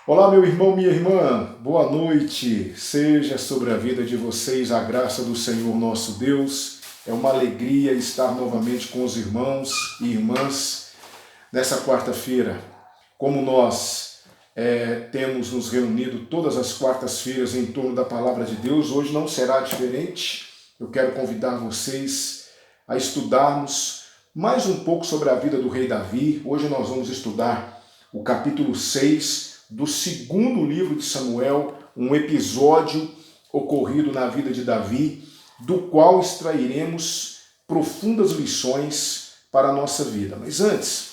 Olá, meu irmão, minha irmã, boa noite. Seja sobre a vida de vocês a graça do Senhor nosso Deus. É uma alegria estar novamente com os irmãos e irmãs nessa quarta-feira. Como nós temos nos reunido todas as quartas-feiras em torno da palavra de Deus, hoje não será diferente. Eu quero convidar vocês a estudarmos mais um pouco sobre a vida do rei Davi. Hoje nós vamos estudar o capítulo 6 do segundo livro de Samuel, um episódio ocorrido na vida de Davi, do qual extrairemos profundas lições para a nossa vida. Mas antes,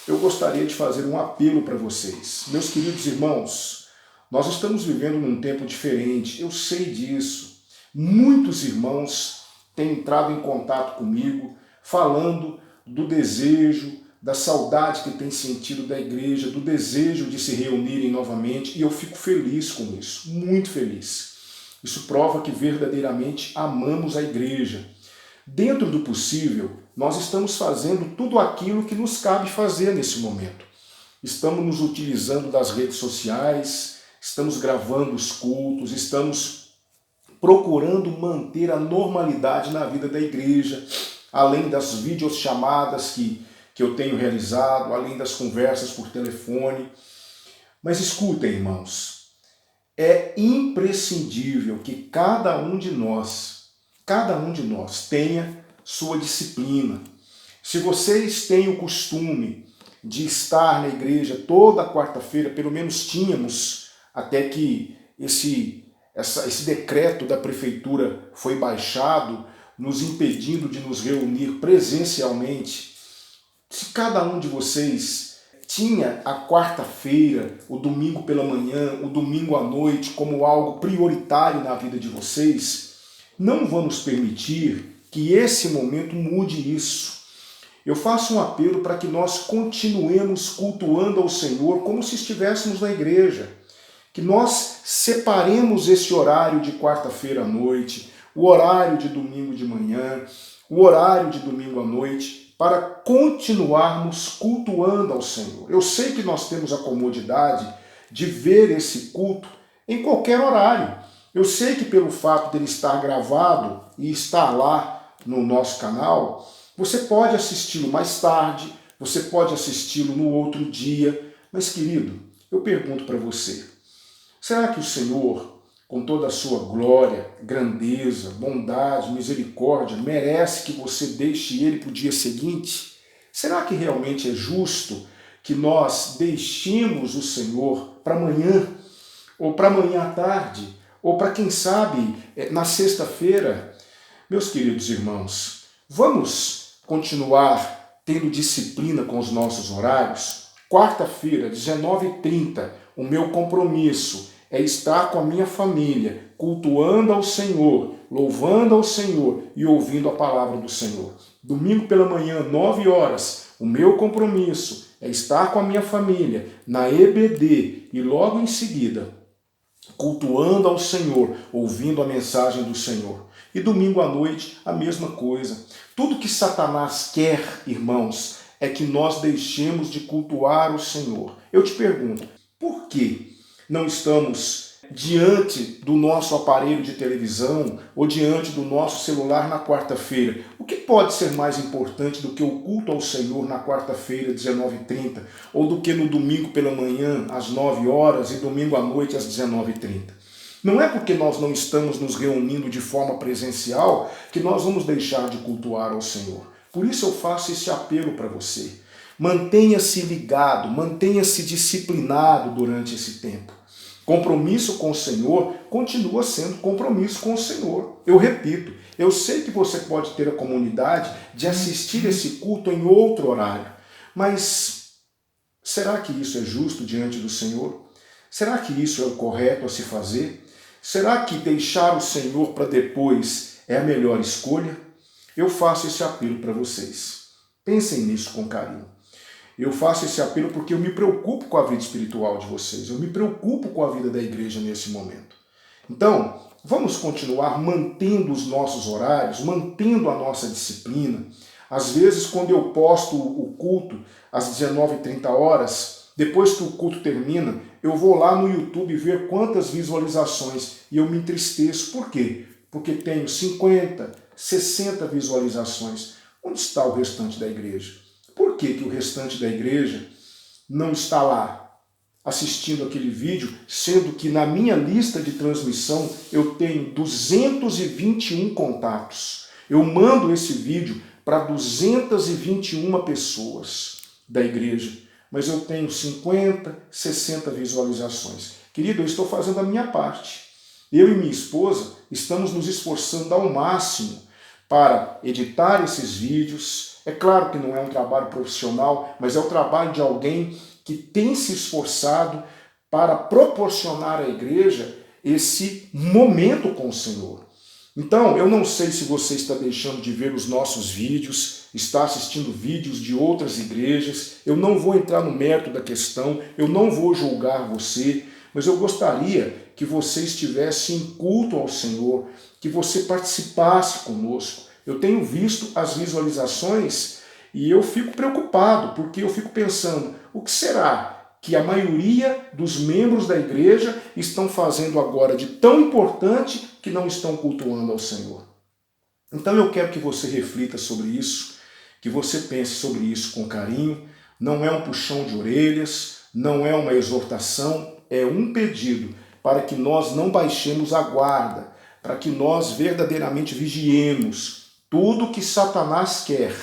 eu gostaria de fazer um apelo para vocês. Meus queridos irmãos, nós estamos vivendo num tempo diferente, eu sei disso. Muitos irmãos têm entrado em contato comigo, falando do desejo, da saudade que tem sentido da igreja, do desejo de se reunirem novamente, e eu fico feliz com isso, muito feliz. Isso prova que verdadeiramente amamos a igreja. Dentro do possível, nós estamos fazendo tudo aquilo que nos cabe fazer nesse momento. Estamos nos utilizando das redes sociais, estamos gravando os cultos, estamos procurando manter a normalidade na vida da igreja, além das videochamadas que eu tenho realizado, além das conversas por telefone. Mas escutem, irmãos, é imprescindível que cada um de nós tenha sua disciplina. Se vocês têm o costume de estar na igreja toda quarta-feira, pelo menos tínhamos, até que esse decreto da prefeitura foi baixado, nos impedindo de nos reunir presencialmente. Se cada um de vocês tinha a quarta-feira, o domingo pela manhã, o domingo à noite como algo prioritário na vida de vocês, não vamos permitir que esse momento mude isso. Eu faço um apelo para que nós continuemos cultuando ao Senhor como se estivéssemos na igreja. Que nós separemos esse horário de quarta-feira à noite, o horário de domingo de manhã, o horário de domingo à noite, para continuarmos cultuando ao Senhor. Eu sei que nós temos a comodidade de ver esse culto em qualquer horário. Eu sei que pelo fato dele estar gravado e estar lá no nosso canal, você pode assisti-lo mais tarde, você pode assisti-lo no outro dia. Mas, querido, eu pergunto para você, será que o Senhor, com toda a sua glória, grandeza, bondade, misericórdia, merece que você deixe ele para o dia seguinte? Será que realmente é justo que nós deixemos o Senhor para amanhã, ou para amanhã à tarde, ou para quem sabe na sexta-feira? Meus queridos irmãos, vamos continuar tendo disciplina com os nossos horários? Quarta-feira, 19h30, o meu compromisso é estar com a minha família, cultuando ao Senhor, louvando ao Senhor e ouvindo a palavra do Senhor. Domingo pela manhã, 9h, o meu compromisso é estar com a minha família na EBD e logo em seguida, cultuando ao Senhor, ouvindo a mensagem do Senhor. E domingo à noite, a mesma coisa. Tudo que Satanás quer, irmãos, é que nós deixemos de cultuar o Senhor. Eu te pergunto, por quê? Não estamos diante do nosso aparelho de televisão ou diante do nosso celular na quarta-feira. O que pode ser mais importante do que o culto ao Senhor na quarta-feira, 19h30, ou do que no domingo pela manhã, às 9h, e domingo à noite, às 19h30? Não é porque nós não estamos nos reunindo de forma presencial que nós vamos deixar de cultuar ao Senhor. Por isso eu faço esse apelo para você. Mantenha-se ligado, mantenha-se disciplinado durante esse tempo. Compromisso com o Senhor continua sendo compromisso com o Senhor. Eu repito, eu sei que você pode ter a comunidade de assistir esse culto em outro horário, mas será que isso é justo diante do Senhor? Será que isso é o correto a se fazer? Será que deixar o Senhor para depois é a melhor escolha? Eu faço esse apelo para vocês. Pensem nisso com carinho. Eu faço esse apelo porque eu me preocupo com a vida espiritual de vocês, eu me preocupo com a vida da igreja nesse momento. Então, vamos continuar mantendo os nossos horários, mantendo a nossa disciplina. Às vezes, quando eu posto o culto às 19h30, depois que o culto termina, eu vou lá no YouTube ver quantas visualizações e eu me entristeço. Por quê? Porque tenho 50, 60 visualizações. Onde está o restante da igreja? Por que que o restante da igreja não está lá assistindo aquele vídeo, sendo que na minha lista de transmissão eu tenho 221 contatos? Eu mando esse vídeo para 221 pessoas da igreja, mas eu tenho 50, 60 visualizações. Querido, eu estou fazendo a minha parte. Eu e minha esposa estamos nos esforçando ao máximo para editar esses vídeos. É claro que não é um trabalho profissional, mas é o trabalho de alguém que tem se esforçado para proporcionar à igreja esse momento com o Senhor. Então, eu não sei se você está deixando de ver os nossos vídeos, está assistindo vídeos de outras igrejas. Eu não vou entrar no mérito da questão, eu não vou julgar você, mas eu gostaria que você estivesse em culto ao Senhor, que você participasse conosco. Eu tenho visto as visualizações e eu fico preocupado, porque eu fico pensando, o que será que a maioria dos membros da igreja estão fazendo agora de tão importante que não estão cultuando ao Senhor? Então eu quero que você reflita sobre isso, que você pense sobre isso com carinho. Não é um puxão de orelhas, não é uma exortação, é um pedido para que nós não baixemos a guarda, para que nós verdadeiramente vigiemos. Tudo que Satanás quer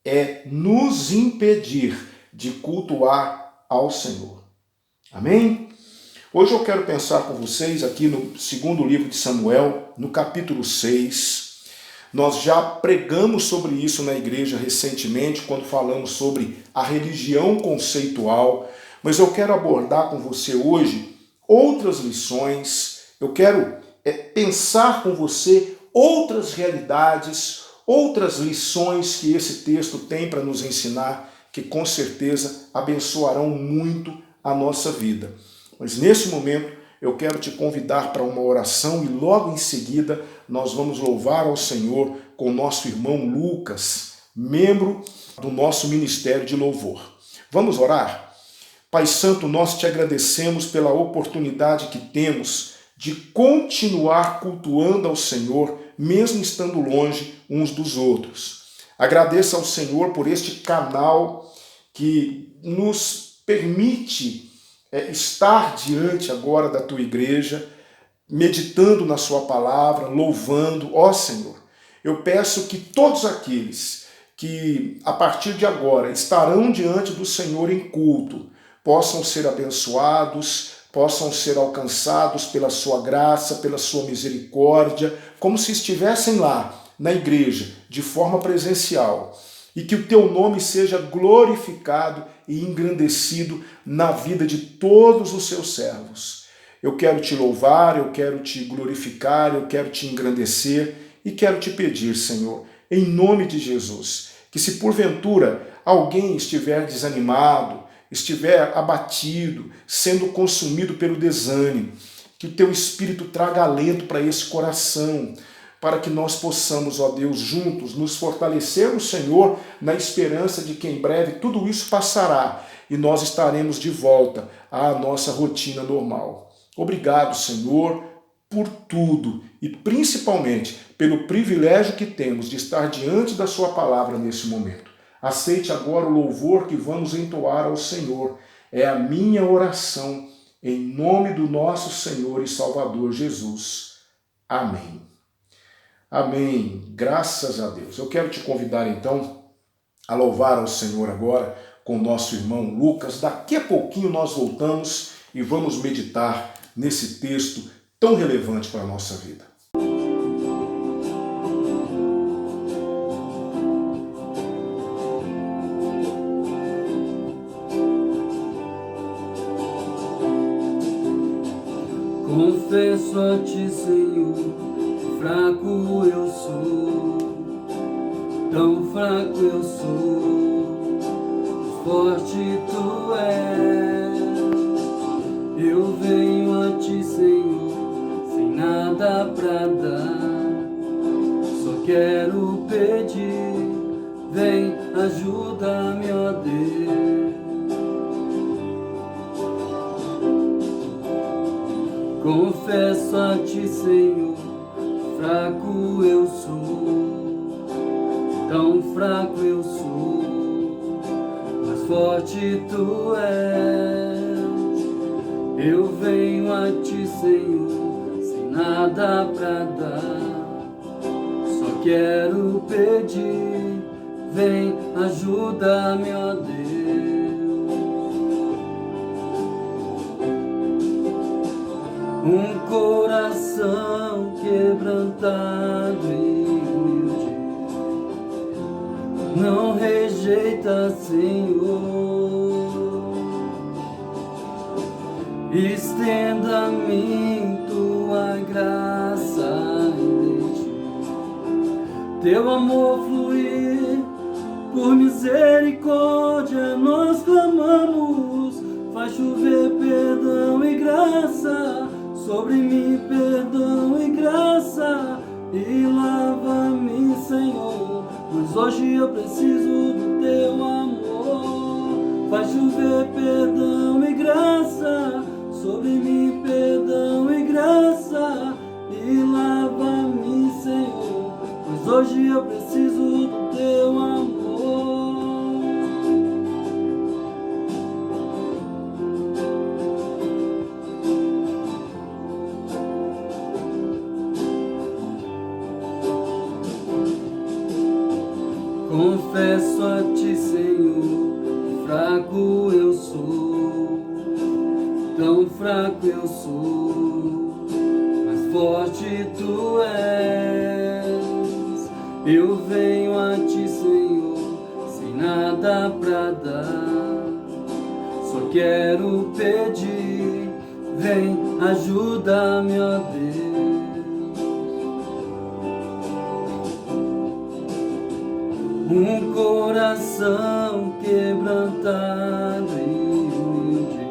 é nos impedir de cultuar ao Senhor. Amém? Hoje eu quero pensar com vocês aqui no segundo livro de Samuel, no capítulo 6. Nós já pregamos sobre isso na igreja recentemente, quando falamos sobre a religião conceitual, mas eu quero abordar com você hoje outras lições. Eu quero pensar com você outras realidades, outras lições que esse texto tem para nos ensinar, que com certeza abençoarão muito a nossa vida. Mas nesse momento eu quero te convidar para uma oração e logo em seguida nós vamos louvar ao Senhor com o nosso irmão Lucas, membro do nosso ministério de louvor. Vamos orar? Pai Santo, nós te agradecemos pela oportunidade que temos de continuar cultuando ao Senhor, mesmo estando longe uns dos outros. Agradeço ao Senhor por este canal que nos permite estar diante agora da tua igreja, meditando na sua palavra, louvando. Ó Senhor, eu peço que todos aqueles que a partir de agora estarão diante do Senhor em culto possam ser abençoados, possam ser alcançados pela sua graça, pela sua misericórdia, como se estivessem lá na igreja, de forma presencial, e que o teu nome seja glorificado e engrandecido na vida de todos os seus servos. Eu quero te louvar, eu quero te glorificar, eu quero te engrandecer e quero te pedir, Senhor, em nome de Jesus, que se porventura alguém estiver desanimado, estiver abatido, sendo consumido pelo desânimo, que o teu Espírito traga alento para esse coração, para que nós possamos, ó Deus, juntos nos fortalecer no Senhor, na esperança de que em breve tudo isso passará e nós estaremos de volta à nossa rotina normal. Obrigado, Senhor, por tudo e principalmente pelo privilégio que temos de estar diante da sua palavra nesse momento. Aceite agora o louvor que vamos entoar ao Senhor. É a minha oração, em nome do nosso Senhor e Salvador Jesus. Amém. Amém. Graças a Deus. Eu quero te convidar então a louvar ao Senhor agora com o nosso irmão Lucas. Daqui a pouquinho nós voltamos e vamos meditar nesse texto tão relevante para a nossa vida. Confesso a ti, Senhor, fraco eu sou, tão fraco eu sou, forte tu és. Eu venho a ti, Senhor, sem nada pra dar, só quero pedir, vem, ajuda-me, ó Deus. Confesso a ti, Senhor, fraco eu sou, tão fraco eu sou, mas forte tu és. Eu venho a ti, Senhor, sem nada pra dar, só quero pedir, vem, ajuda-me, ó Deus. Um coração quebrantado e humilde não rejeita, Senhor. Estenda a mim tua graça e deixe teu amor fluir. Por misericórdia nós clamamos, faz chover perdão e graça sobre mim, perdão e graça, e lava-me, Senhor, pois hoje eu preciso do teu amor. Faz chover perdão e graça sobre mim, perdão e graça, e lava-me, Senhor, pois hoje eu preciso do teu amor. Confesso a ti, Senhor, que fraco eu sou, tão fraco eu sou, mas forte tu és. Eu venho a ti, Senhor, sem nada pra dar, só quero pedir, vem, ajuda-me, ó Deus. Um coração quebrantado e humilde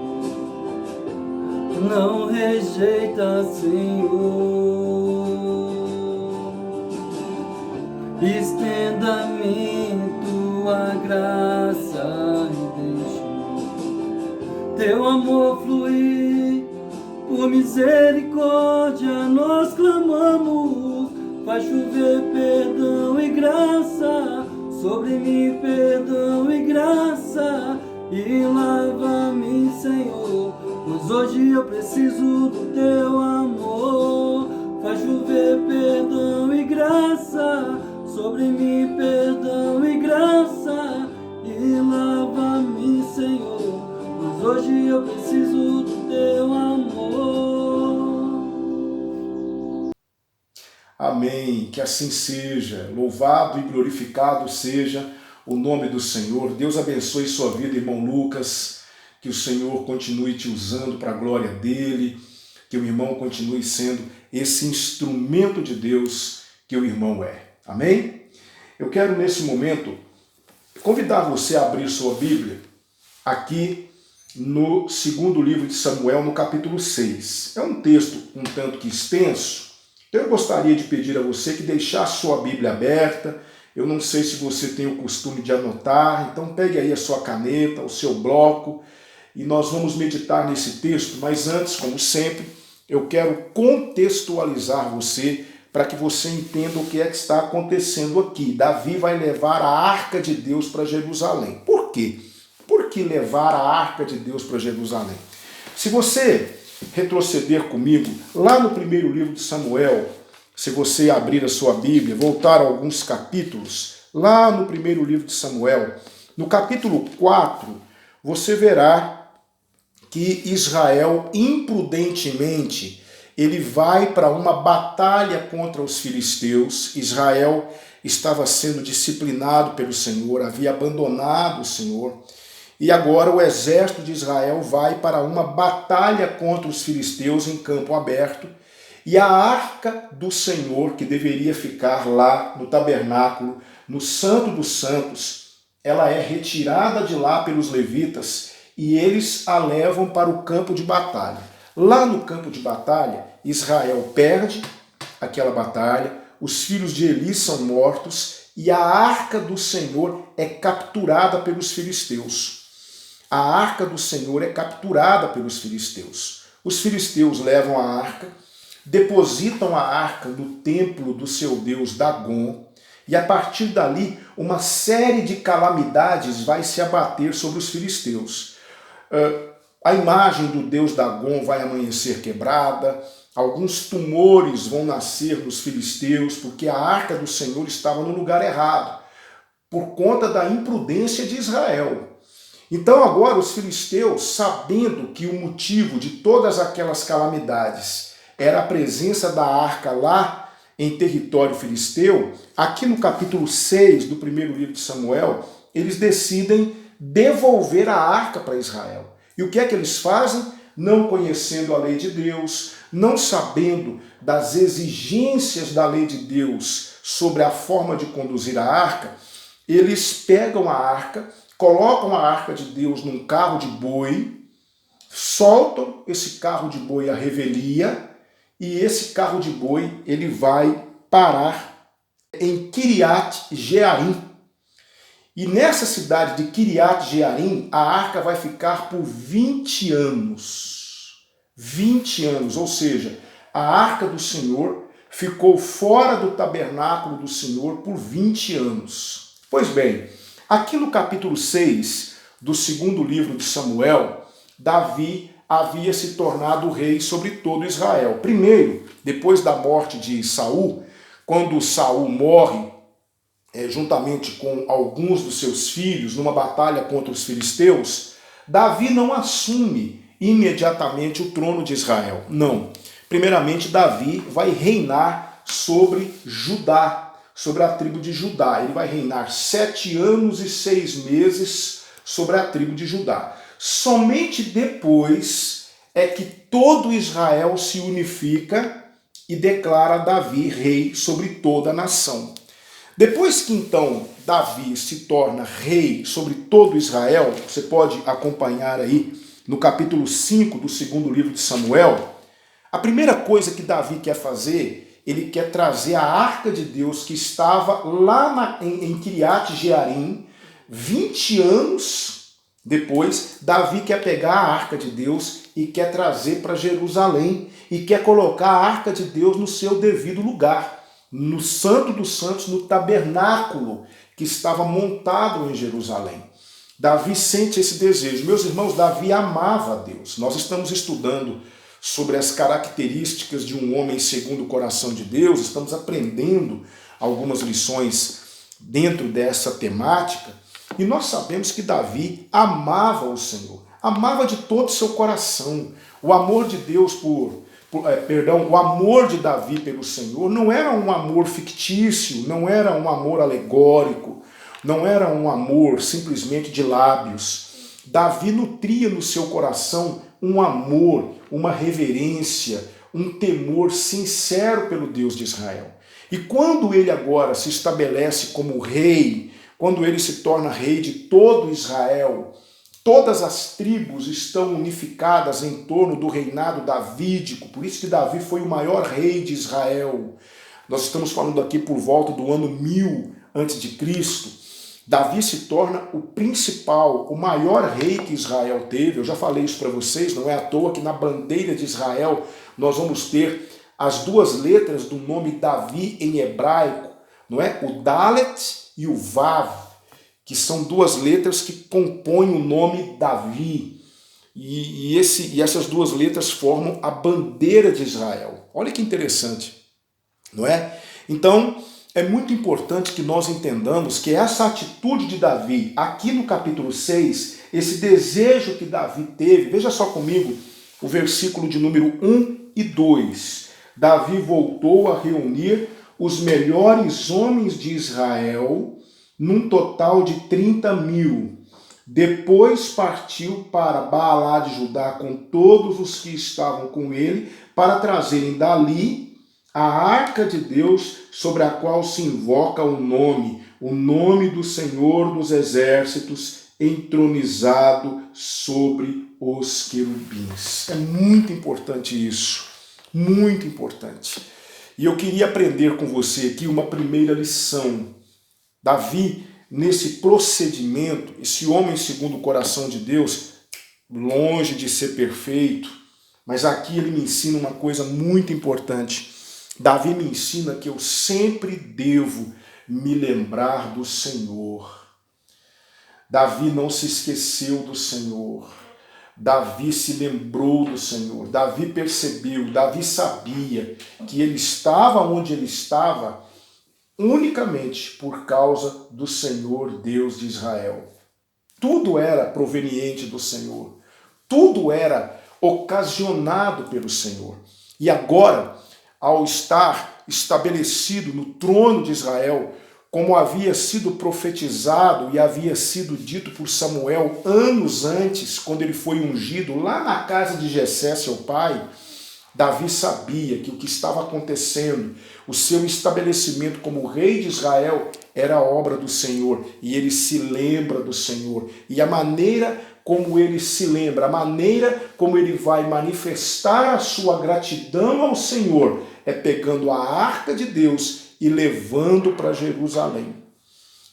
não rejeita, Senhor. Estenda-me tua graça e deixe teu amor fluir. Por misericórdia nós clamamos, faz chover perdão e graça sobre mim, perdão e graça, e lava-me, Senhor, pois hoje eu preciso do teu amor. Faz chover perdão e graça sobre mim, perdão e graça, e lava-me, Senhor, pois hoje eu preciso do teu amor. Amém, que assim seja, louvado e glorificado seja o nome do Senhor. Deus abençoe sua vida, irmão Lucas, que o Senhor continue te usando para a glória dele, que o irmão continue sendo esse instrumento de Deus que o irmão é. Amém? Eu quero nesse momento convidar você a abrir sua Bíblia aqui no segundo livro de Samuel, no capítulo 6. É um texto um tanto que extenso. Então eu gostaria de pedir a você que deixasse sua Bíblia aberta. Eu não sei se você tem o costume de anotar, então pegue aí a sua caneta, o seu bloco, e nós vamos meditar nesse texto. Mas antes, como sempre, eu quero contextualizar você para que você entenda o que é que está acontecendo aqui. Davi vai levar a Arca de Deus para Jerusalém. Por quê? Por que levar a Arca de Deus para Jerusalém? Se você retroceder comigo lá no primeiro livro de Samuel, se você abrir a sua Bíblia, voltar a alguns capítulos, lá no primeiro livro de Samuel, no capítulo 4, você verá que Israel, imprudentemente, ele vai para uma batalha contra os filisteus. Israel estava sendo disciplinado pelo Senhor, havia abandonado o Senhor, e agora o exército de Israel vai para uma batalha contra os filisteus em campo aberto, e a arca do Senhor, que deveria ficar lá no tabernáculo, no Santo dos Santos, ela é retirada de lá pelos levitas e eles a levam para o campo de batalha. Lá no campo de batalha, Israel perde aquela batalha, os filhos de Eli são mortos e a arca do Senhor é capturada pelos filisteus. A arca do Senhor é capturada pelos filisteus. Os filisteus levam a arca, depositam a arca no templo do seu deus Dagom, e a partir dali uma série de calamidades vai se abater sobre os filisteus. A imagem do deus Dagom vai amanhecer quebrada, alguns tumores vão nascer nos filisteus, porque a arca do Senhor estava no lugar errado, por conta da imprudência de Israel. Então agora os filisteus, sabendo que o motivo de todas aquelas calamidades era a presença da arca lá em território filisteu, aqui no capítulo 6 do primeiro livro de Samuel, eles decidem devolver a arca para Israel. E o que é que eles fazem? Não conhecendo a lei de Deus, não sabendo das exigências da lei de Deus sobre a forma de conduzir a arca, eles pegam a arca, colocam a arca de Deus num carro de boi, soltam esse carro de boi à revelia, e esse carro de boi ele vai parar em Kiriat Jearim. E nessa cidade de Kiriat Jearim, a arca vai ficar por 20 anos. 20 anos, ou seja, a arca do Senhor ficou fora do tabernáculo do Senhor por 20 anos. Pois bem, aqui no capítulo 6 do segundo livro de Samuel, Davi havia se tornado rei sobre todo Israel. Primeiro, depois da morte de Saul, quando Saul morre, juntamente com alguns dos seus filhos, numa batalha contra os filisteus, Davi não assume imediatamente o trono de Israel. Não. Primeiramente, Davi vai reinar sobre Judá, sobre a tribo de Judá. Ele vai reinar 7 anos e 6 meses sobre a tribo de Judá. Somente depois é que todo Israel se unifica e declara Davi rei sobre toda a nação. Depois que então Davi se torna rei sobre todo Israel, você pode acompanhar aí no capítulo 5 do segundo livro de Samuel, a primeira coisa que Davi quer fazer, ele quer trazer a arca de Deus que estava lá em Kiriat Jearim, 20 anos depois, Davi quer pegar a arca de Deus e quer trazer para Jerusalém e quer colocar a arca de Deus no seu devido lugar, no Santo dos Santos, no tabernáculo que estava montado em Jerusalém. Davi sente esse desejo. Meus irmãos, Davi amava a Deus. Nós estamos estudando sobre as características de um homem segundo o coração de Deus, estamos aprendendo algumas lições dentro dessa temática. E nós sabemos que Davi amava o Senhor, amava de todo o seu coração. O amor de Deus o amor de Davi pelo Senhor não era um amor fictício, não era um amor alegórico, não era um amor simplesmente de lábios. Davi nutria no seu coração um amor, uma reverência, um temor sincero pelo Deus de Israel. E quando ele agora se estabelece como rei, quando ele se torna rei de todo Israel, todas as tribos estão unificadas em torno do reinado davídico, por isso que Davi foi o maior rei de Israel. Nós estamos falando aqui por volta do ano 1000 a.C. Davi se torna o principal, o maior rei que Israel teve. Eu já falei isso para vocês, não é à toa que na bandeira de Israel nós vamos ter as 2 letras do nome Davi em hebraico, não é? O Dalet e o Vav, que são 2 letras que compõem o nome Davi. E essas 2 letras formam a bandeira de Israel. Olha que interessante, não é? Então, é muito importante que nós entendamos que essa atitude de Davi, aqui no capítulo 6, esse desejo que Davi teve, veja só comigo o versículo de número 1 e 2. Davi voltou a reunir os melhores homens de Israel, num total de 30.000. Depois partiu para Baalá de Judá com todos os que estavam com ele, para trazerem dali a arca de Deus, sobre a qual se invoca o nome do Senhor dos Exércitos, entronizado sobre os querubins. É muito importante isso, muito importante. E eu queria aprender com você aqui uma primeira lição. Davi, nesse procedimento, esse homem segundo o coração de Deus, longe de ser perfeito, Mas aqui ele me ensina uma coisa muito importante. Davi me ensina que eu sempre devo me lembrar do Senhor. Davi não se esqueceu do Senhor. Davi se lembrou do Senhor. Davi percebeu, Davi sabia que ele estava onde ele estava unicamente por causa do Senhor Deus de Israel. Tudo era proveniente do Senhor. Tudo era ocasionado pelo Senhor. E agora, ao estar estabelecido no trono de Israel, como havia sido profetizado e havia sido dito por Samuel anos antes, quando ele foi ungido lá na casa de Jessé, seu pai, Davi sabia que o que estava acontecendo, o seu estabelecimento como rei de Israel, era obra do Senhor, e ele se lembra do Senhor. E a maneira como ele se lembra, a maneira como ele vai manifestar a sua gratidão ao Senhor, é pegando a arca de Deus e levando para Jerusalém.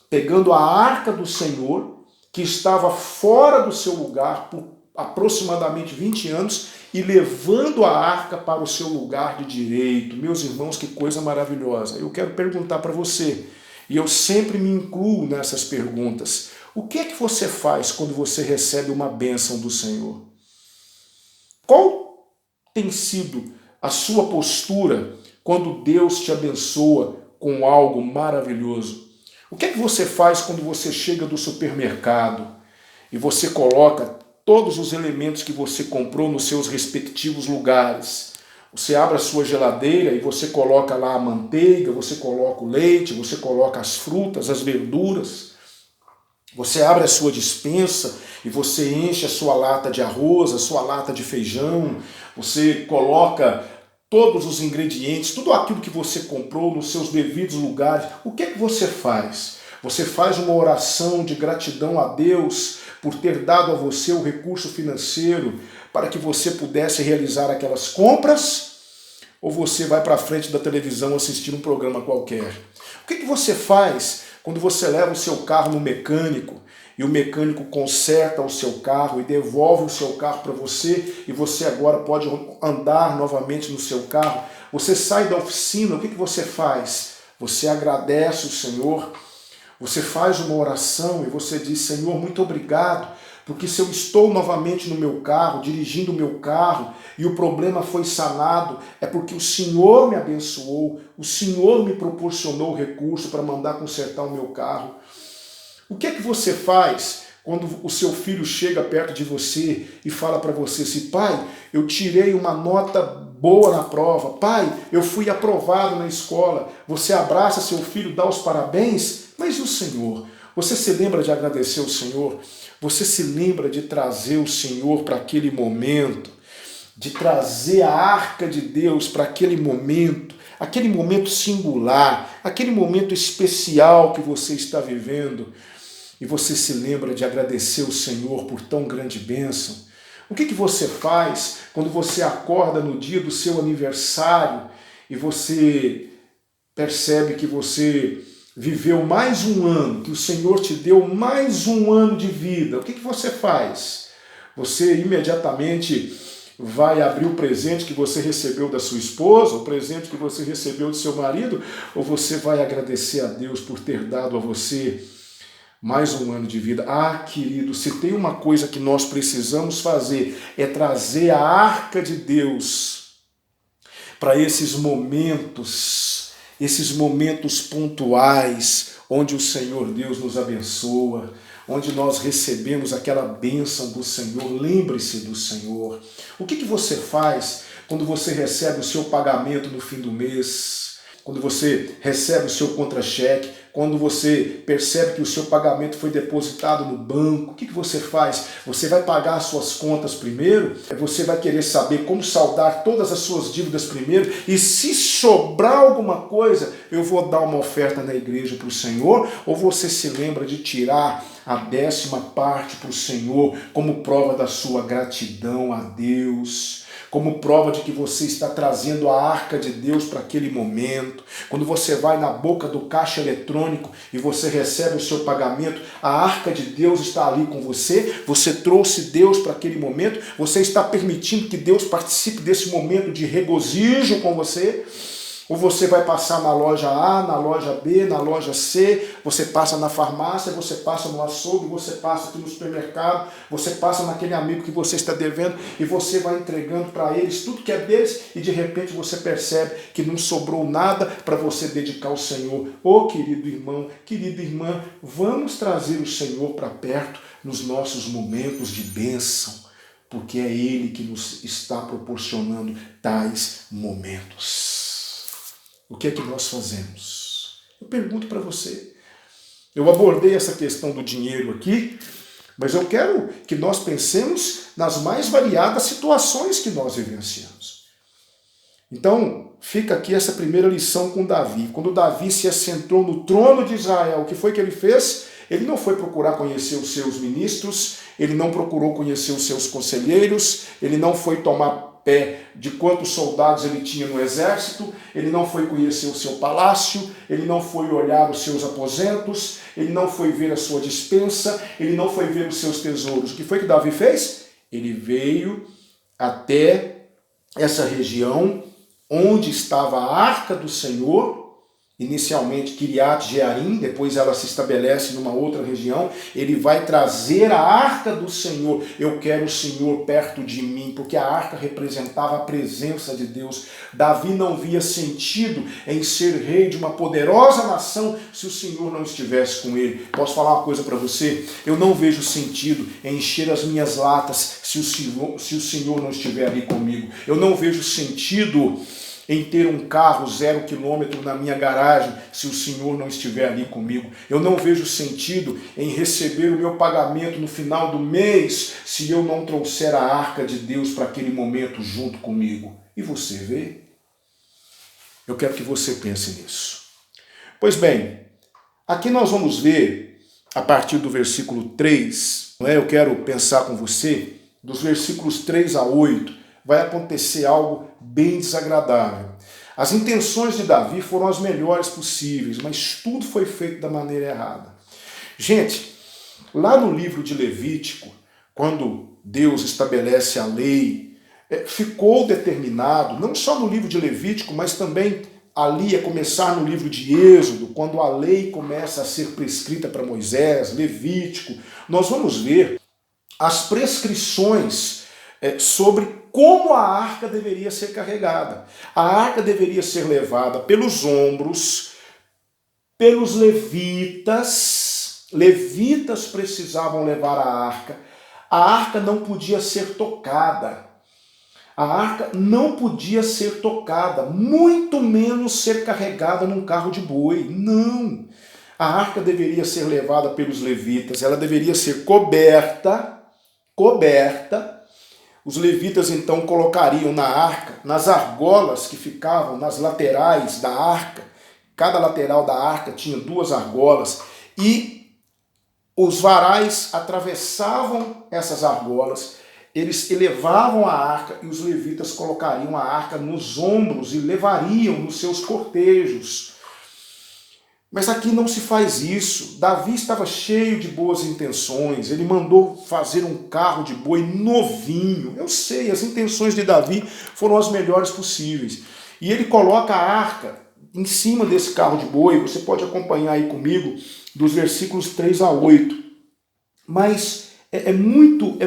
Pegando a arca do Senhor, que estava fora do seu lugar por aproximadamente 20 anos, e levando a arca para o seu lugar de direito. Meus irmãos, que coisa maravilhosa. Eu quero perguntar para você, e eu sempre me incluo nessas perguntas. O que é que você faz quando você recebe uma bênção do Senhor? Qual tem sido a sua postura quando Deus te abençoa com algo maravilhoso? O que é que você faz quando você chega do supermercado e você coloca todos os elementos que você comprou nos seus respectivos lugares? Você abre a sua geladeira e você coloca lá a manteiga, você coloca o leite, você coloca as frutas, as verduras. Você abre a sua despensa e você enche a sua lata de arroz, a sua lata de feijão, você coloca todos os ingredientes, tudo aquilo que você comprou nos seus devidos lugares. O que é que você faz? Você faz uma oração de gratidão a Deus por ter dado a você o recurso financeiro para que você pudesse realizar aquelas compras? Ou você vai para a frente da televisão assistir um programa qualquer? O que é que você faz quando você leva o seu carro no mecânico e o mecânico conserta o seu carro e devolve o seu carro para você e você agora pode andar novamente no seu carro? Você sai da oficina, o que você faz? Você agradece o Senhor, você faz uma oração e você diz: Senhor, muito obrigado, porque se eu estou novamente no meu carro, dirigindo o meu carro, e o problema foi sanado, é porque o Senhor me abençoou, o Senhor me proporcionou o recurso para mandar consertar o meu carro. O que é que você faz quando o seu filho chega perto de você e fala para você assim: pai, eu tirei uma nota boa na prova, pai, eu fui aprovado na escola? Você abraça seu filho, dá os parabéns, mas e o Senhor? Você se lembra de agradecer o Senhor? Você se lembra de trazer o Senhor para aquele momento? De trazer a arca de Deus para aquele momento singular, aquele momento especial que você está vivendo? E você se lembra de agradecer o Senhor por tão grande bênção? O que você faz quando você acorda no dia do seu aniversário e você percebe que você viveu mais um ano, que o Senhor te deu mais um ano de vida? O que você faz? Você imediatamente vai abrir o presente que você recebeu da sua esposa, o presente que você recebeu do seu marido, ou você vai agradecer a Deus por ter dado a você mais um ano de vida? Ah, querido, se tem uma coisa que nós precisamos fazer, é trazer a arca de Deus para esses momentos pontuais, onde o Senhor Deus nos abençoa, onde nós recebemos aquela bênção do Senhor. Lembre-se do Senhor. O que você faz quando você recebe o seu pagamento no fim do mês? Quando você recebe o seu contra-cheque, quando você percebe que o seu pagamento foi depositado no banco, o que você faz? Você vai pagar as suas contas primeiro? Você vai querer saber como saldar todas as suas dívidas primeiro? E se sobrar alguma coisa, eu vou dar uma oferta na igreja para o Senhor? Ou você se lembra de tirar a 10ª parte para o Senhor como prova da sua gratidão a Deus? como prova de que você está trazendo a arca de Deus para aquele momento. Quando você vai na boca do caixa eletrônico e você recebe o seu pagamento, a arca de Deus está ali com você, você trouxe Deus para aquele momento, você está permitindo que Deus participe desse momento de regozijo com você. Ou você vai passar na loja A, na loja B, na loja C, você passa na farmácia, você passa no açougue, você passa aqui no supermercado, você passa naquele amigo que você está devendo e você vai entregando para eles tudo que é deles e de repente você percebe que não sobrou nada para você dedicar ao Senhor. Ô querido irmão, querida irmã, vamos trazer o Senhor para perto nos nossos momentos de bênção, porque é Ele que nos está proporcionando tais momentos. O que é que nós fazemos? Eu pergunto para você. Eu abordei essa questão do dinheiro aqui, mas eu quero que nós pensemos nas mais variadas situações que nós vivenciamos. Então, fica aqui essa primeira lição com Davi. Quando Davi se assentou no trono de Israel, o que foi que ele fez? Ele não foi procurar conhecer os seus ministros, ele não procurou conhecer os seus conselheiros, ele não foi tomar pé de quantos soldados ele tinha no exército, ele não foi conhecer o seu palácio, ele não foi olhar os seus aposentos, ele não foi ver a sua despensa, ele não foi ver os seus tesouros. O que foi que Davi fez? Ele veio até essa região onde estava a arca do Senhor, inicialmente Kiriat Jearim, depois ela se estabelece numa outra região. Ele vai trazer a arca do Senhor. Eu quero o Senhor perto de mim, porque a arca representava a presença de Deus. Davi não via sentido em ser rei de uma poderosa nação se o Senhor não estivesse com ele. Posso falar uma coisa para você? Eu não vejo sentido em encher as minhas latas se o Senhor não estiver ali comigo. Eu não vejo sentido em ter um carro 0 km na minha garagem, se o Senhor não estiver ali comigo. Eu não vejo sentido em receber o meu pagamento no final do mês, se eu não trouxer a arca de Deus para aquele momento junto comigo. E você vê? Eu quero que você pense nisso. Pois bem, aqui nós vamos ver, a partir do versículo 3, eu quero pensar com você, dos versículos 3 a 8, vai acontecer algo bem desagradável. As intenções de Davi foram as melhores possíveis, mas tudo foi feito da maneira errada. Gente, lá no livro de Levítico, quando Deus estabelece a lei, ficou determinado, não só no livro de Levítico, mas também ali a começar no livro de Êxodo, quando a lei começa a ser prescrita para Moisés, Levítico, nós vamos ver as prescrições sobre como a arca deveria ser carregada. A arca deveria ser levada pelos ombros, pelos levitas. Levitas precisavam levar a arca. A arca não podia ser tocada. A arca não podia ser tocada, muito menos ser carregada num carro de boi. Não. A arca deveria ser levada pelos levitas, ela deveria ser coberta. Os levitas então colocariam na arca, nas argolas que ficavam nas laterais da arca. Cada lateral da arca tinha 2 argolas e os varais atravessavam essas argolas, eles elevavam a arca e os levitas colocariam a arca nos ombros e levariam nos seus cortejos. Mas aqui não se faz isso. Davi estava cheio de boas intenções, ele mandou fazer um carro de boi novinho. Eu sei, as intenções de Davi foram as melhores possíveis. E ele coloca a arca em cima desse carro de boi, você pode acompanhar aí comigo, dos versículos 3 a 8. Mas é muito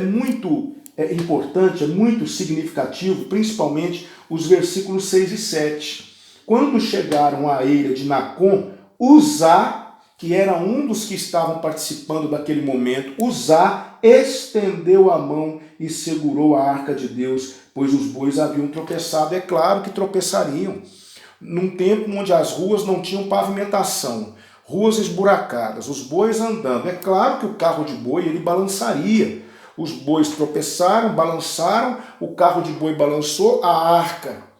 importante, é muito significativo, principalmente os versículos 6 e 7. Quando chegaram à eira de Nacon, Uzá, que era um dos que estavam participando daquele momento, Uzá estendeu a mão e segurou a arca de Deus, pois os bois haviam tropeçado. É claro que tropeçariam. Num tempo onde as ruas não tinham pavimentação, ruas esburacadas, os bois andando. É claro que o carro de boi ele balançaria. Os bois tropeçaram, balançaram, o carro de boi balançou, a arca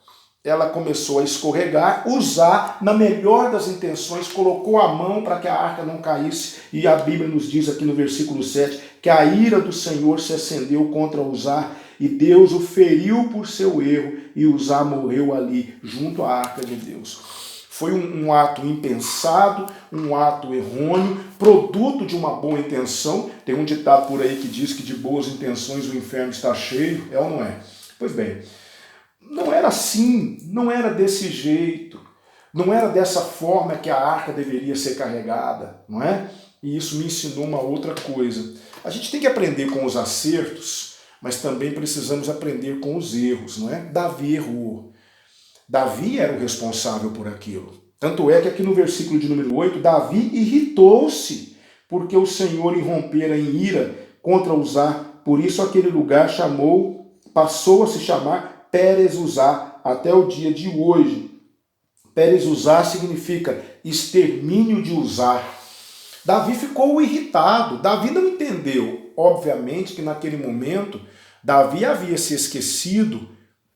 ela começou a escorregar. Uzá, na melhor das intenções, colocou a mão para que a arca não caísse, e a Bíblia nos diz aqui no versículo 7 que a ira do Senhor se acendeu contra Uzá e Deus o feriu por seu erro e Uzá morreu ali, junto à arca de Deus. Foi um ato impensado, um ato errôneo, produto de uma boa intenção. Tem um ditado por aí que diz que de boas intenções o inferno está cheio, é ou não é? Pois bem, não era assim, não era desse jeito, não era dessa forma que a arca deveria ser carregada, não é? E isso me ensinou uma outra coisa. A gente tem que aprender com os acertos, mas também precisamos aprender com os erros, não é? Davi errou. Davi era o responsável por aquilo. Tanto é que aqui no versículo de número 8, Davi irritou-se, porque o Senhor irrompera em ira contra Uzá. Por isso aquele lugar passou a se chamar Pérez-Uzá, até o dia de hoje. Pérez-Uzá significa extermínio de Uzá. Davi ficou irritado, Davi não entendeu. Obviamente que naquele momento, Davi havia se esquecido,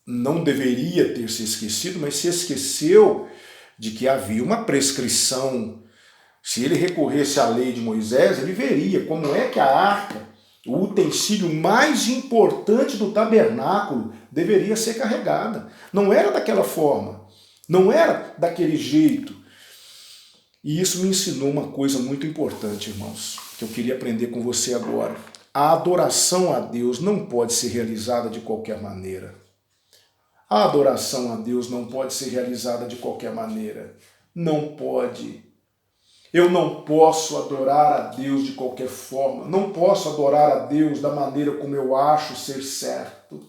não deveria ter se esquecido, mas se esqueceu de que havia uma prescrição. Se ele recorresse à lei de Moisés, ele veria como é que a arca, o utensílio mais importante do tabernáculo, deveria ser carregada. Não era daquela forma, não era daquele jeito. E isso me ensinou uma coisa muito importante, irmãos, que eu queria aprender com você agora. A adoração a Deus não pode ser realizada de qualquer maneira. A adoração a Deus não pode ser realizada de qualquer maneira. Não pode. Eu não posso adorar a Deus de qualquer forma. Não posso adorar a Deus da maneira como eu acho ser certo.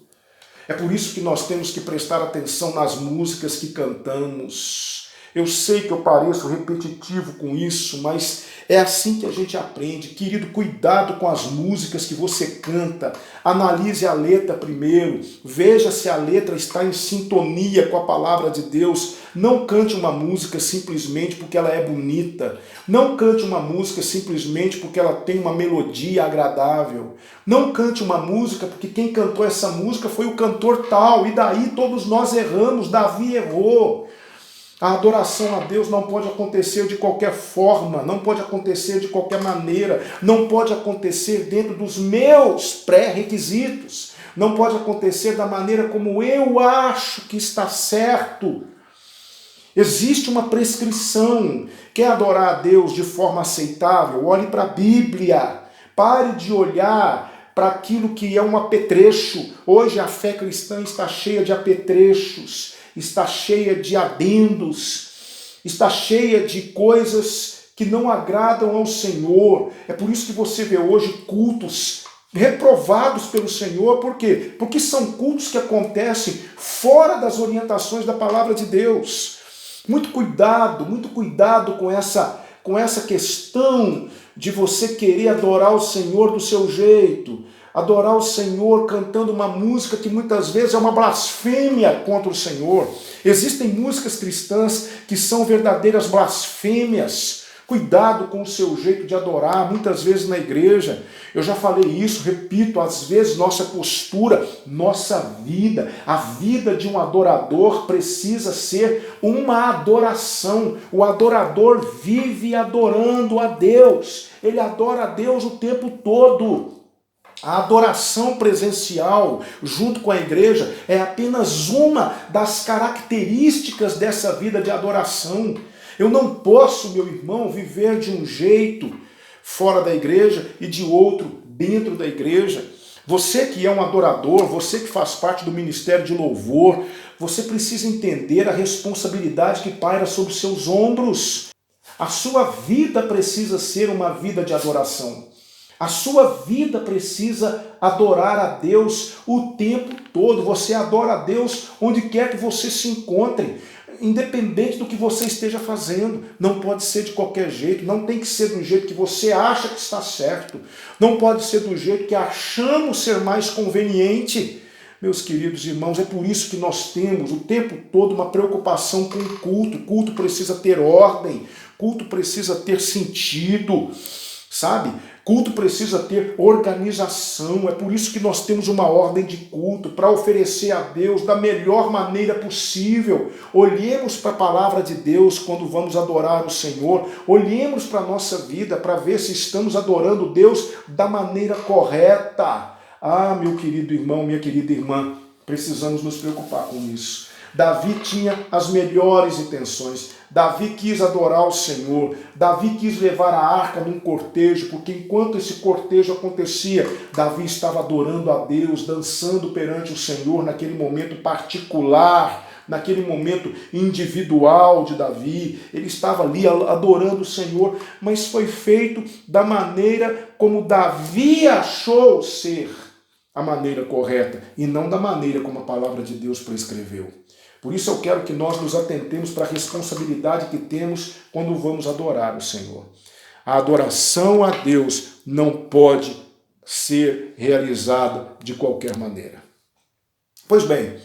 É por isso que nós temos que prestar atenção nas músicas que cantamos. Eu sei que eu pareço repetitivo com isso, mas é assim que a gente aprende. Querido, cuidado com as músicas que você canta. Analise a letra primeiro. Veja se a letra está em sintonia com a palavra de Deus. Não cante uma música simplesmente porque ela é bonita. Não cante uma música simplesmente porque ela tem uma melodia agradável. Não cante uma música porque quem cantou essa música foi o cantor tal. E daí todos nós erramos. Davi errou. A adoração a Deus não pode acontecer de qualquer forma, não pode acontecer de qualquer maneira, não pode acontecer dentro dos meus pré-requisitos, não pode acontecer da maneira como eu acho que está certo. Existe uma prescrição. Quer adorar a Deus de forma aceitável? Olhe para a Bíblia. Pare de olhar para aquilo que é um apetrecho. Hoje a fé cristã está cheia de apetrechos. Está cheia de adendos, está cheia de coisas que não agradam ao Senhor. É por isso que você vê hoje cultos reprovados pelo Senhor. Por quê? Porque são cultos que acontecem fora das orientações da palavra de Deus. Muito cuidado com essa questão de você querer adorar o Senhor do seu jeito. Adorar o Senhor cantando uma música que muitas vezes é uma blasfêmia contra o Senhor. Existem músicas cristãs que são verdadeiras blasfêmias. Cuidado com o seu jeito de adorar, muitas vezes na igreja. Eu já falei isso, repito, às vezes nossa postura, nossa vida, a vida de um adorador precisa ser uma adoração. O adorador vive adorando a Deus. Ele adora a Deus o tempo todo. A adoração presencial junto com a igreja é apenas uma das características dessa vida de adoração. Eu não posso, meu irmão, viver de um jeito fora da igreja e de outro dentro da igreja. Você que é um adorador, você que faz parte do ministério de louvor, você precisa entender a responsabilidade que paira sobre os seus ombros. A sua vida precisa ser uma vida de adoração. A sua vida precisa adorar a Deus o tempo todo. Você adora a Deus onde quer que você se encontre, independente do que você esteja fazendo. Não pode ser de qualquer jeito, não tem que ser do jeito que você acha que está certo. Não pode ser do jeito que achamos ser mais conveniente. Meus queridos irmãos, é por isso que nós temos o tempo todo uma preocupação com o culto. O culto precisa ter ordem, culto precisa ter sentido, sabe? Culto precisa ter organização, é por isso que nós temos uma ordem de culto, para oferecer a Deus da melhor maneira possível. Olhemos para a palavra de Deus quando vamos adorar o Senhor, olhemos para a nossa vida para ver se estamos adorando Deus da maneira correta. Ah, meu querido irmão, minha querida irmã, precisamos nos preocupar com isso. Davi tinha as melhores intenções. Davi quis adorar o Senhor. Davi quis levar a arca num cortejo, porque enquanto esse cortejo acontecia, Davi estava adorando a Deus, dançando perante o Senhor naquele momento particular, naquele momento individual de Davi. Ele estava ali adorando o Senhor, mas foi feito da maneira como Davi achou ser a maneira correta e não da maneira como a palavra de Deus prescreveu. Por isso eu quero que nós nos atentemos para a responsabilidade que temos quando vamos adorar o Senhor. A adoração a Deus não pode ser realizada de qualquer maneira. Pois bem,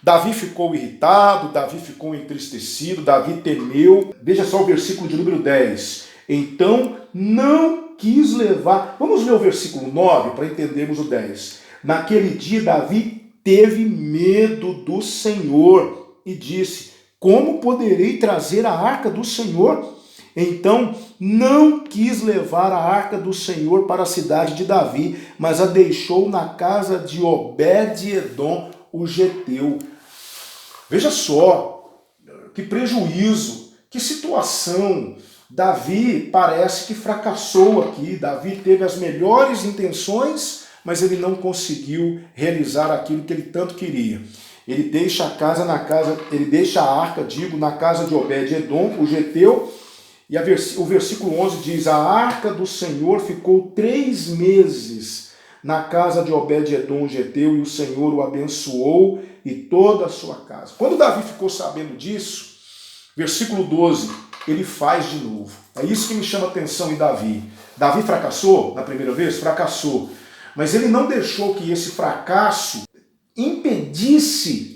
Davi ficou irritado, Davi ficou entristecido, Davi temeu. Veja só o versículo de número 10. Então não quis levar... Vamos ler o versículo 9 para entendermos o 10. Naquele dia Davi teve medo do Senhor e disse: como poderei trazer a arca do Senhor? Então não quis levar a arca do Senhor para a cidade de Davi, mas a deixou na casa de Obed-edom, o geteu. Veja só, que prejuízo, que situação. Davi parece que fracassou aqui. Davi teve as melhores intenções, mas ele não conseguiu realizar aquilo que ele tanto queria. Ele deixa a arca, na casa de Obed-edom, o geteu, e o versículo 11 diz: a arca do Senhor ficou 3 meses na casa de Obed-edom, o geteu, e o Senhor o abençoou e toda a sua casa. Quando Davi ficou sabendo disso, versículo 12, ele faz de novo. É isso que me chama a atenção em Davi. Davi fracassou na primeira vez? Fracassou. Mas ele não deixou que esse fracasso impedisse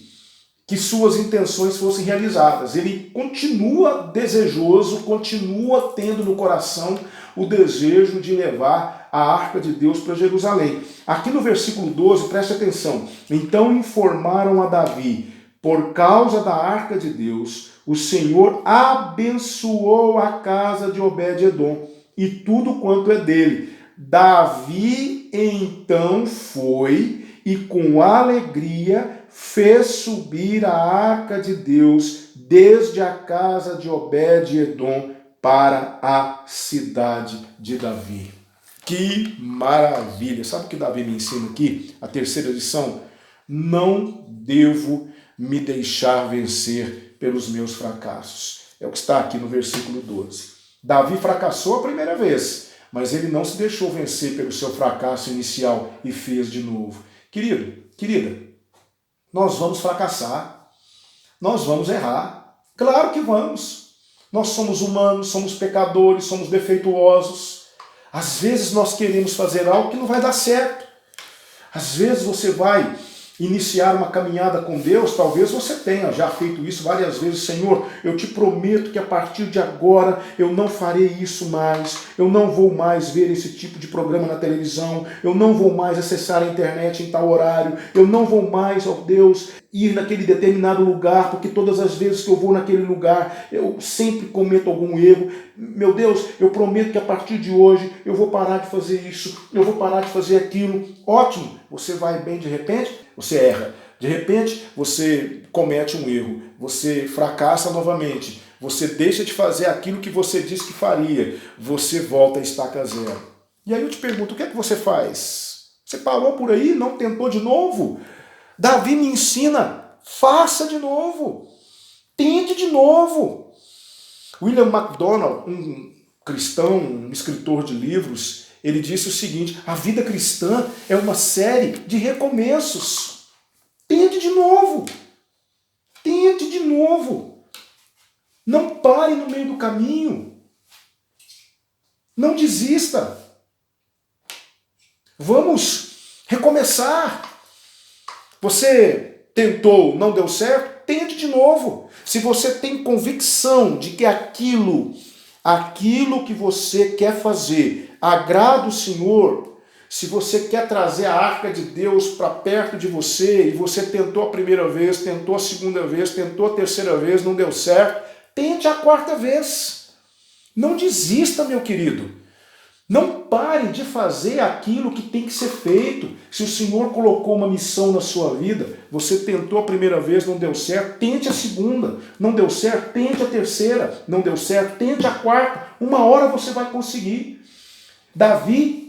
que suas intenções fossem realizadas. Ele continua desejoso, continua tendo no coração o desejo de levar a arca de Deus para Jerusalém. Aqui no versículo 12, preste atenção. Então informaram a Davi: por causa da arca de Deus, o Senhor abençoou a casa de Obed-edom e tudo quanto é dele. Davi então foi e com alegria fez subir a arca de Deus desde a casa de Obed-edom para a cidade de Davi. Que maravilha! Sabe o que Davi me ensina aqui? A terceira lição: não devo me deixar vencer pelos meus fracassos. É o que está aqui no versículo 12. Davi fracassou a primeira vez, mas ele não se deixou vencer pelo seu fracasso inicial e fez de novo. Querido, querida, nós vamos fracassar, nós vamos errar. Claro que vamos. Nós somos humanos, somos pecadores, somos defeituosos. Às vezes nós queremos fazer algo que não vai dar certo. Às vezes você vai iniciar uma caminhada com Deus, talvez você tenha já feito isso várias vezes. Senhor, eu te prometo que a partir de agora eu não farei isso mais, eu não vou mais ver esse tipo de programa na televisão, eu não vou mais acessar a internet em tal horário, eu não vou mais, ó Deus, ir naquele determinado lugar, porque todas as vezes que eu vou naquele lugar, eu sempre cometo algum erro. Meu Deus, eu prometo que a partir de hoje eu vou parar de fazer isso, eu vou parar de fazer aquilo. Ótimo, você vai bem de repente, você erra. De repente, você comete um erro, você fracassa novamente, você deixa de fazer aquilo que você disse que faria, você volta a estaca zero. E aí eu te pergunto, o que é que você faz? Você parou por aí, não tentou de novo? Davi me ensina, faça de novo, tente de novo. William MacDonald, um cristão, um escritor de livros, ele disse o seguinte: a vida cristã é uma série de recomeços. Tente de novo. Tente de novo. Não pare no meio do caminho. Não desista. Vamos recomeçar. Você tentou, não deu certo? Tente de novo. Se você tem convicção de que aquilo que você quer fazer agrada o Senhor, se você quer trazer a arca de Deus para perto de você e você tentou a primeira vez, tentou a segunda vez, tentou a terceira vez, não deu certo, tente a quarta vez. Não desista, meu querido. Não pare de fazer aquilo que tem que ser feito. Se o Senhor colocou uma missão na sua vida, você tentou a primeira vez, não deu certo, tente a segunda. Não deu certo, tente a terceira. Não deu certo, tente a quarta. Uma hora você vai conseguir. Davi,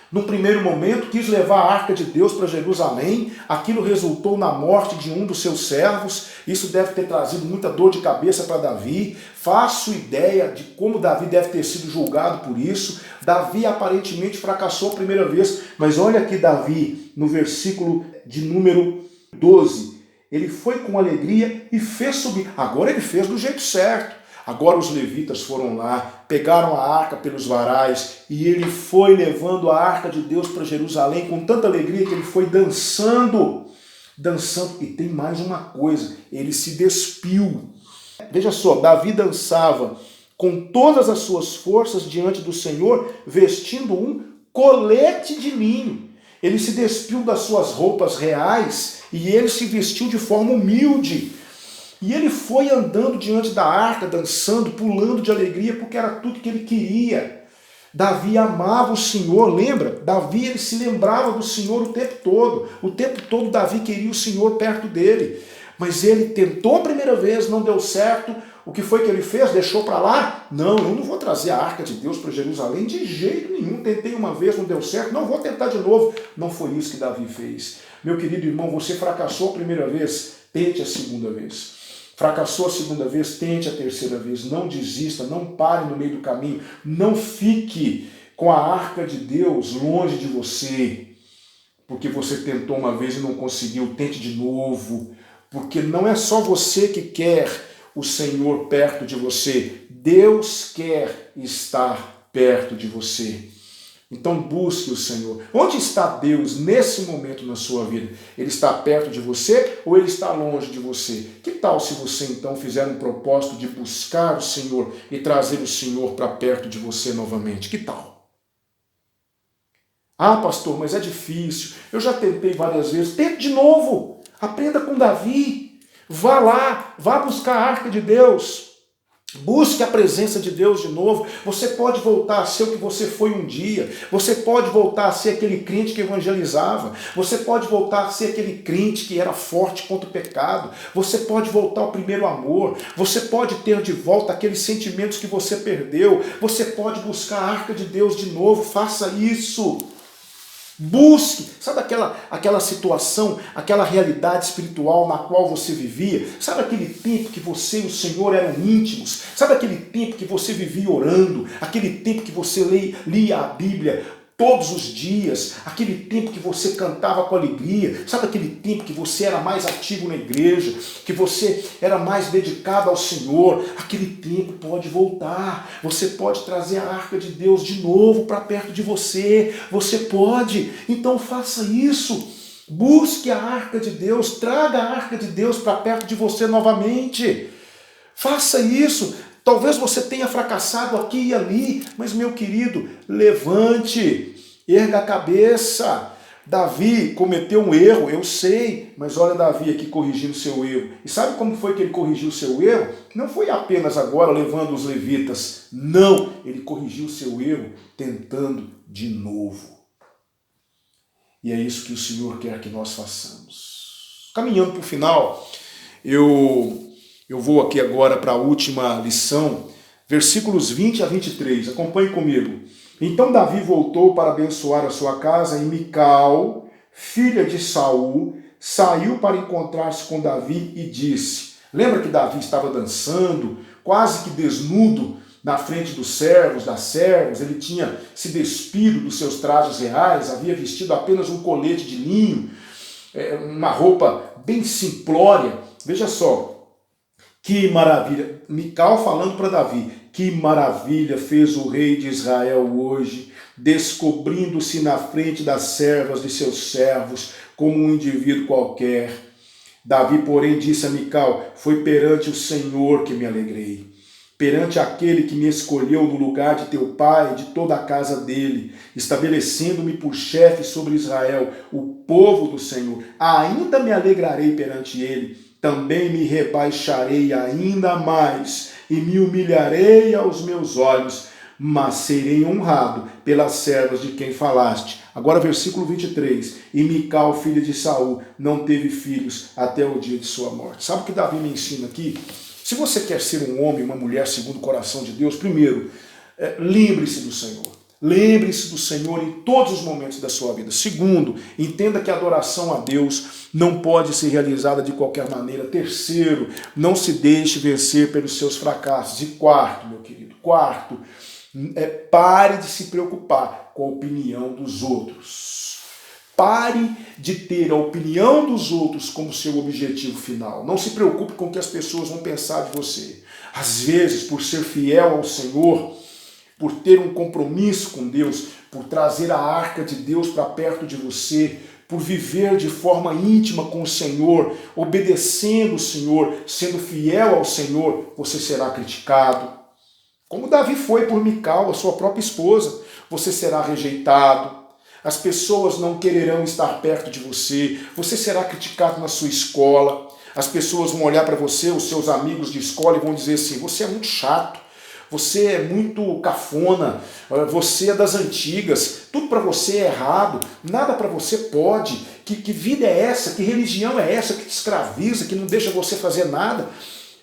no primeiro momento, quis levar a arca de Deus para Jerusalém. Aquilo resultou na morte de um dos seus servos. Isso deve ter trazido muita dor de cabeça para Davi. Faço ideia de como Davi deve ter sido julgado por isso. Davi aparentemente fracassou a primeira vez. Mas olha aqui Davi, no versículo de número 12. Ele foi com alegria e fez subir. Agora ele fez do jeito certo. Agora os levitas foram lá, pegaram a arca pelos varais e ele foi levando a arca de Deus para Jerusalém com tanta alegria que ele foi dançando. E tem mais uma coisa, ele se despiu. Veja só, Davi dançava com todas as suas forças diante do Senhor, vestindo um colete de linho. Ele se despiu das suas roupas reais e ele se vestiu de forma humilde. E ele foi andando diante da arca, dançando, pulando de alegria, porque era tudo que ele queria. Davi amava o Senhor, lembra? Davi, ele se lembrava do Senhor o tempo todo. O tempo todo Davi queria o Senhor perto dele. Mas ele tentou a primeira vez, não deu certo. O que foi que ele fez? Deixou para lá? Não, eu não vou trazer a arca de Deus para Jerusalém de jeito nenhum. Tentei uma vez, não deu certo, não vou tentar de novo. Não foi isso que Davi fez. Meu querido irmão, você fracassou a primeira vez, tente a segunda vez. Fracassou a segunda vez, tente a terceira vez. Não desista, não pare no meio do caminho. Não fique com a arca de Deus longe de você. Porque você tentou uma vez e não conseguiu, tente de novo. Porque não é só você que quer o Senhor perto de você. Deus quer estar perto de você. Então busque o Senhor. Onde está Deus nesse momento na sua vida? Ele está perto de você ou ele está longe de você? Que tal se você então fizer um propósito de buscar o Senhor e trazer o Senhor para perto de você novamente? Que tal? Ah, pastor, mas é difícil. Eu já tentei várias vezes. Tente de novo. Aprenda com Davi. Vá lá, vá buscar a arca de Deus. Busque a presença de Deus de novo. Você pode voltar a ser o que você foi um dia. Você pode voltar a ser aquele crente que evangelizava. Você pode voltar a ser aquele crente que era forte contra o pecado. Você pode voltar ao primeiro amor. Você pode ter de volta aqueles sentimentos que você perdeu. Você pode buscar a arca de Deus de novo. Faça isso. Busque, sabe aquela situação, aquela realidade espiritual na qual você vivia? Sabe aquele tempo que você e o Senhor eram íntimos? Sabe aquele tempo que você vivia orando? Aquele tempo que você lia a Bíblia todos os dias? Aquele tempo que você cantava com alegria? Sabe aquele tempo que você era mais ativo na igreja? Que você era mais dedicado ao Senhor? Aquele tempo pode voltar. Você pode trazer a arca de Deus de novo para perto de você. Você pode. Então faça isso. Busque a arca de Deus. Traga a arca de Deus para perto de você novamente. Faça isso. Talvez você tenha fracassado aqui e ali, mas meu querido, levante, erga a cabeça. Davi cometeu um erro, eu sei, mas olha Davi aqui corrigindo seu erro. E sabe como foi que ele corrigiu seu erro? Não foi apenas agora levando os levitas, não, ele corrigiu seu erro tentando de novo. E é isso que o Senhor quer que nós façamos. Caminhando para o final, eu vou aqui agora para a última lição, versículos 20 a 23. Acompanhe comigo. Então Davi voltou para abençoar a sua casa e Mical, filha de Saul, saiu para encontrar-se com Davi e disse... Lembra que Davi estava dançando, quase que desnudo, na frente dos servos, das servas? Ele tinha se despido dos seus trajes reais, havia vestido apenas um colete de linho, uma roupa bem simplória. Veja só. Que maravilha, Mical falando para Davi, que maravilha fez o rei de Israel hoje, descobrindo-se na frente das servas de seus servos, como um indivíduo qualquer. Davi, porém, disse a Mical, foi perante o Senhor que me alegrei, perante aquele que me escolheu no lugar de teu pai e de toda a casa dele, estabelecendo-me por chefe sobre Israel, o povo do Senhor. Ainda me alegrarei perante ele, também me rebaixarei ainda mais e me humilharei aos meus olhos, mas serei honrado pelas servas de quem falaste. Agora versículo 23. E Mical, filha de Saul, não teve filhos até o dia de sua morte. Sabe o que Davi me ensina aqui? Se você quer ser um homem, uma mulher segundo o coração de Deus, primeiro, lembre-se do Senhor. Lembre-se do Senhor em todos os momentos da sua vida. Segundo, entenda que a adoração a Deus não pode ser realizada de qualquer maneira. Terceiro, não se deixe vencer pelos seus fracassos. E quarto, meu querido, pare de se preocupar com a opinião dos outros. Pare de ter a opinião dos outros como seu objetivo final. Não se preocupe com o que as pessoas vão pensar de você. Às vezes, por ser fiel ao Senhor, por ter um compromisso com Deus, por trazer a arca de Deus para perto de você, por viver de forma íntima com o Senhor, obedecendo o Senhor, sendo fiel ao Senhor, você será criticado. Como Davi foi por Mical, a sua própria esposa, você será rejeitado. As pessoas não quererão estar perto de você, você será criticado na sua escola. As pessoas vão olhar para você, os seus amigos de escola, e vão dizer assim: você é muito chato. Você é muito cafona, você é das antigas, tudo para você é errado, nada para você pode. Que vida é essa? Que religião é essa que te escraviza, que não deixa você fazer nada?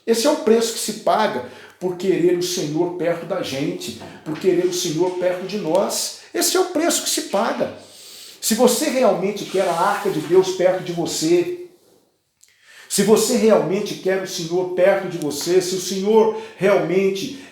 Esse é o preço que se paga por querer o Senhor perto da gente, por querer o Senhor perto de nós. Esse é o preço que se paga. Se você realmente quer a arca de Deus perto de você, se você realmente quer o Senhor perto de você, se o Senhor realmente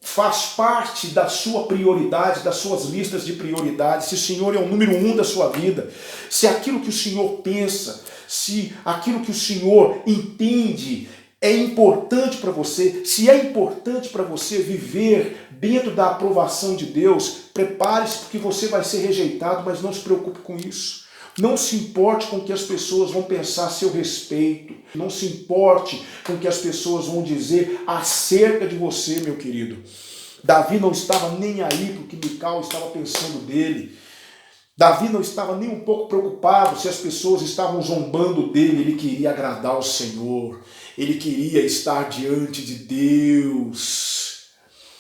faz parte da sua prioridade, das suas listas de prioridades, se o Senhor é o número 1 da sua vida, se aquilo que o Senhor pensa, se aquilo que o Senhor entende é importante para você, se é importante para você viver dentro da aprovação de Deus, prepare-se porque você vai ser rejeitado, mas não se preocupe com isso. Não se importe com o que as pessoas vão pensar a seu respeito. Não se importe com o que as pessoas vão dizer acerca de você, meu querido. Davi não estava nem aí para o que Mical estava pensando dele. Davi não estava nem um pouco preocupado se as pessoas estavam zombando dele. Ele queria agradar ao Senhor. Ele queria estar diante de Deus.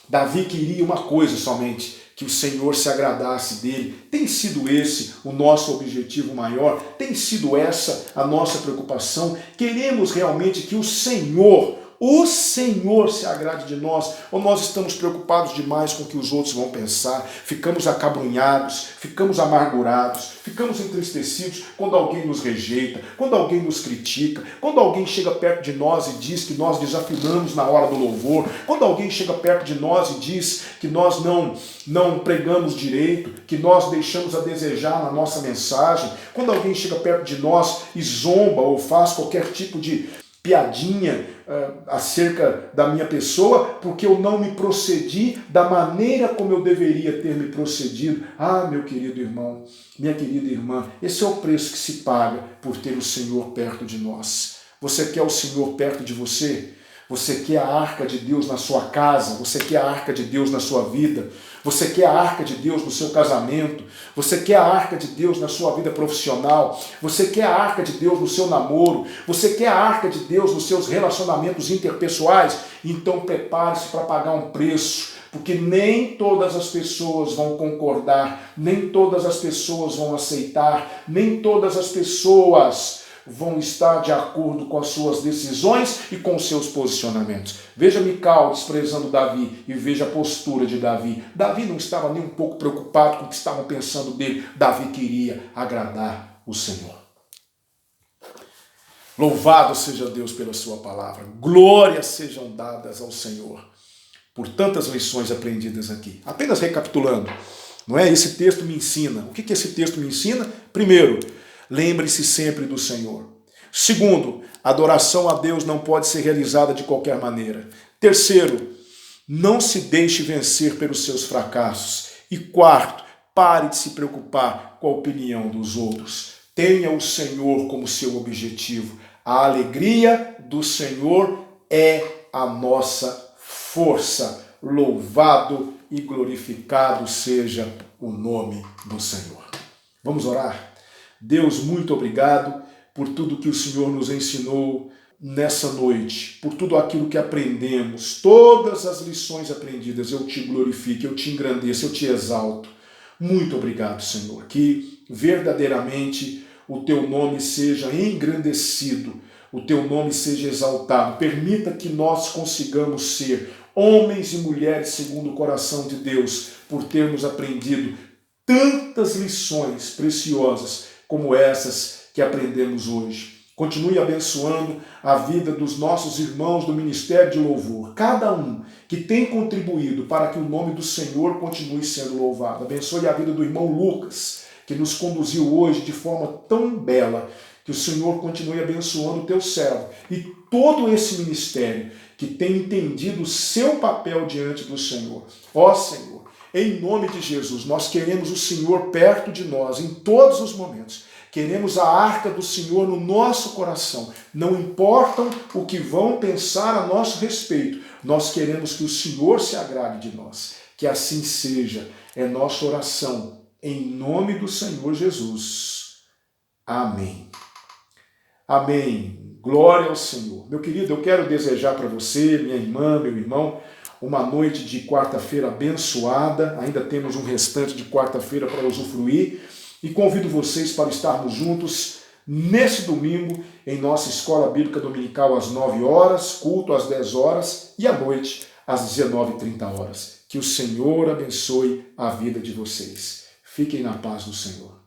Davi queria uma coisa somente: que o Senhor se agradasse dele. Tem sido esse o nosso objetivo maior? Tem sido essa a nossa preocupação? Queremos realmente que o Senhor se agrade de nós? Ou nós estamos preocupados demais com o que os outros vão pensar? Ficamos acabrunhados, ficamos amargurados, ficamos entristecidos quando alguém nos rejeita, quando alguém nos critica, quando alguém chega perto de nós e diz que nós desafinamos na hora do louvor, quando alguém chega perto de nós e diz que nós não pregamos direito, que nós deixamos a desejar na nossa mensagem, quando alguém chega perto de nós e zomba ou faz qualquer tipo de piadinha acerca da minha pessoa, porque eu não me procedi da maneira como eu deveria ter me procedido. Ah, meu querido irmão, minha querida irmã, esse é o preço que se paga por ter o Senhor perto de nós. Você quer o Senhor perto de você? Você quer a arca de Deus na sua casa? Você quer a arca de Deus na sua vida? Você quer a arca de Deus no seu casamento? Você quer a arca de Deus na sua vida profissional? Você quer a arca de Deus no seu namoro? Você quer a arca de Deus nos seus relacionamentos interpessoais? Então prepare-se para pagar um preço, porque nem todas as pessoas vão concordar, nem todas as pessoas vão aceitar, nem todas as pessoas vão estar de acordo com as suas decisões e com os seus posicionamentos. Veja Mical desprezando Davi e veja a postura de Davi. Davi não estava nem um pouco preocupado com o que estavam pensando dele. Davi queria agradar o Senhor. Louvado seja Deus pela sua palavra. Glórias sejam dadas ao Senhor por tantas lições aprendidas aqui. Apenas recapitulando, não é? Esse texto me ensina. O que esse texto me ensina? Primeiro, lembre-se sempre do Senhor. Segundo, a adoração a Deus não pode ser realizada de qualquer maneira. Terceiro, não se deixe vencer pelos seus fracassos. E quarto, pare de se preocupar com a opinião dos outros. Tenha o Senhor como seu objetivo. A alegria do Senhor é a nossa força. Louvado e glorificado seja o nome do Senhor. Vamos orar? Deus, muito obrigado por tudo que o Senhor nos ensinou nessa noite, por tudo aquilo que aprendemos, todas as lições aprendidas, eu te glorifico, eu te engrandeço, eu te exalto. Muito obrigado, Senhor, que verdadeiramente o teu nome seja engrandecido, o teu nome seja exaltado. Permita que nós consigamos ser homens e mulheres segundo o coração de Deus, por termos aprendido tantas lições preciosas como essas que aprendemos hoje. Continue abençoando a vida dos nossos irmãos do Ministério de Louvor, cada um que tem contribuído para que o nome do Senhor continue sendo louvado. Abençoe a vida do irmão Lucas, que nos conduziu hoje de forma tão bela. Que o Senhor continue abençoando o teu servo e todo esse ministério que tem entendido o seu papel diante do Senhor. Ó Senhor, em nome de Jesus, nós queremos o Senhor perto de nós em todos os momentos. Queremos a arca do Senhor no nosso coração. Não importam o que vão pensar a nosso respeito. Nós queremos que o Senhor se agrade de nós. Que assim seja. É nossa oração. Em nome do Senhor Jesus. Amém. Amém. Glória ao Senhor. Meu querido, eu quero desejar para você, minha irmã, meu irmão, uma noite de quarta-feira abençoada. Ainda temos um restante de quarta-feira para usufruir. E convido vocês para estarmos juntos nesse domingo em nossa Escola Bíblica Dominical às 9 horas, culto às 10 horas e à noite às 19h30. Que o Senhor abençoe a vida de vocês. Fiquem na paz do Senhor.